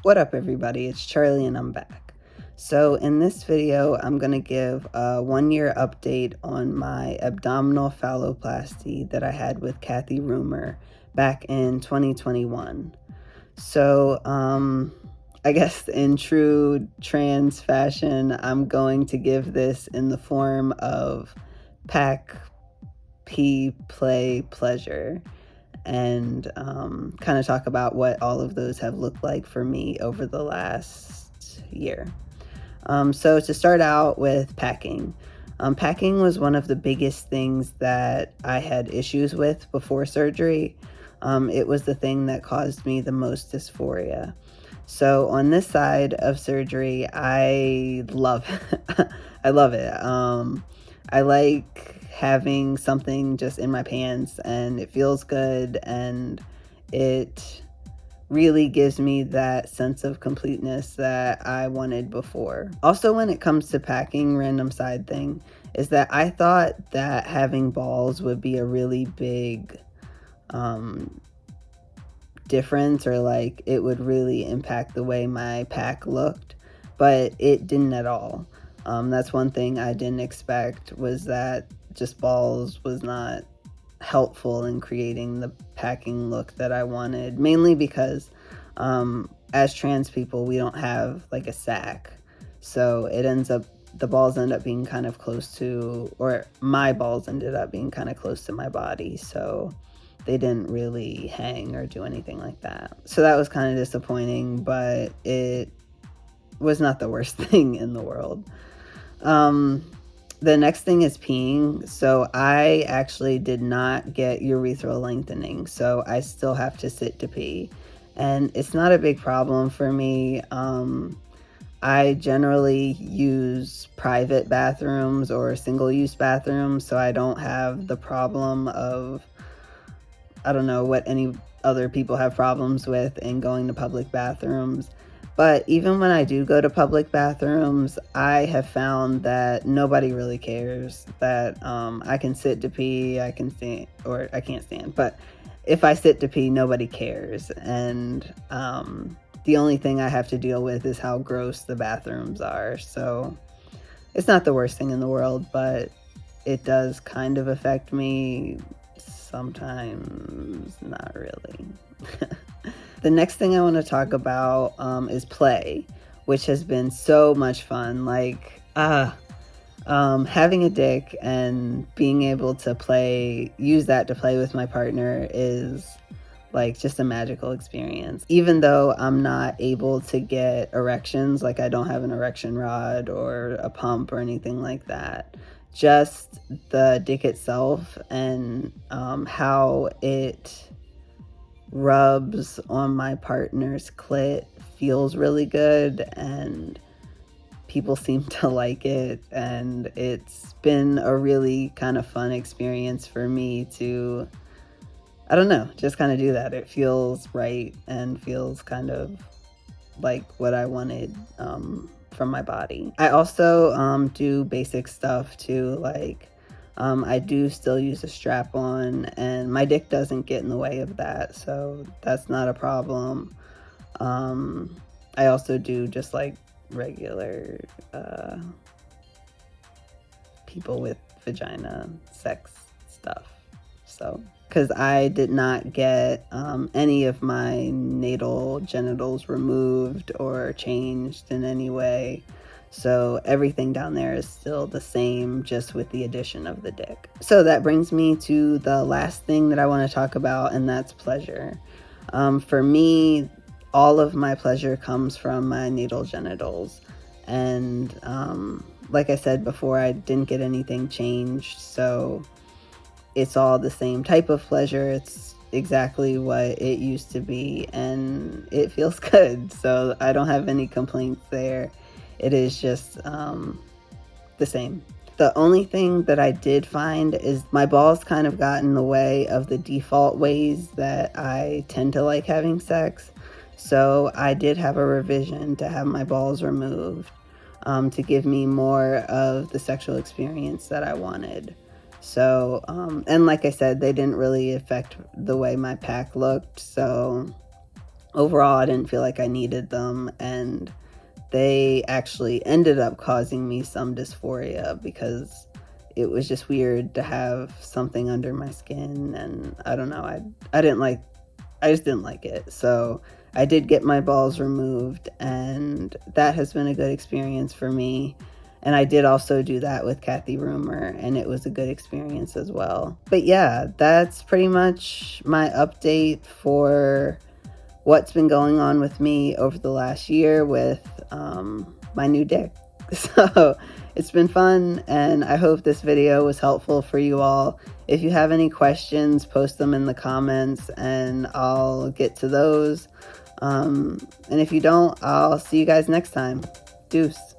What up, everybody? It's Charlie and I'm back. So in this video, I'm going to give a 1-year update on my abdominal phalloplasty that I had with Kathy Rumer back in 2021. So I guess in true trans fashion, I'm going to give this in the form of pack, pee, play, pleasure, and kind of talk about what all of those have looked like for me over the last year. So to start out with packing. Packing was one of the biggest things that I had issues with before surgery. It was the thing that caused me the most dysphoria. So on this side of surgery, I love I love it. I like having something just in my pants, and it feels good, and it really gives me that sense of completeness that I wanted before. Also, when it comes to packing, random side thing is that I thought that having balls would be a really big difference, or like it would really impact the way my pack looked, but it didn't at all. That's one thing I didn't expect, was that just balls was not helpful in creating the packing look that I wanted, mainly because as trans people, we don't have like a sack, so the balls end up being kind of close to, or my balls ended up being kind of close to my body, so they didn't really hang or do anything like that. So that was kind of disappointing, but it was not the worst thing in the world. The next thing is peeing. So I actually did not get urethral lengthening, so I still have to sit to pee. And it's not a big problem for me. I generally use private bathrooms or single-use bathrooms, so I don't have the problem of, I don't know what any other people have problems with in going to public bathrooms. But even when I do go to public bathrooms, I have found that nobody really cares that I can sit to pee, I can stand, or I can't stand, but if I sit to pee, nobody cares. And the only thing I have to deal with is how gross the bathrooms are. So it's not the worst thing in the world, but it does kind of affect me sometimes, not really. The next thing I want to talk about is play, which has been so much fun. Like, having a dick and being able to use that to play with my partner is like just a magical experience. Even though I'm not able to get erections, like I don't have an erection rod or a pump or anything like that, just the dick itself and how it rubs on my partner's clit feels really good, and people seem to like it, and it's been a really kind of fun experience for me to, I don't know, just kind of do that. It feels right and feels kind of like what I wanted from my body. I also do basic stuff too, like I do still use a strap on, and my dick doesn't get in the way of that, so that's not a problem. I also do just like regular people with vagina sex stuff. So, because I did not get any of my natal genitals removed or changed in any way. So everything down there is still the same, just with the addition of the dick. So that brings me to the last thing that I want to talk about, and that's pleasure. For me, all of my pleasure comes from my natal genitals. And like I said before, I didn't get anything changed, so it's all the same type of pleasure. It's exactly what it used to be, and it feels good. So I don't have any complaints there. It is just the same. The only thing that I did find is my balls kind of got in the way of the default ways that I tend to like having sex. So I did have a revision to have my balls removed to give me more of the sexual experience that I wanted. So, and like I said, they didn't really affect the way my pack looked. So overall, I didn't feel like I needed them, and they actually ended up causing me some dysphoria because it was just weird to have something under my skin, and I don't know, I just didn't like it. So I did get my balls removed, and that has been a good experience for me. And I did also do that with Kathy Rumer, and it was a good experience as well. But yeah, that's pretty much my update for what's been going on with me over the last year with my new dick. So it's been fun, and I hope this video was helpful for you all. If you have any questions, post them in the comments and I'll get to those. And if you don't, I'll see you guys next time. Deuce.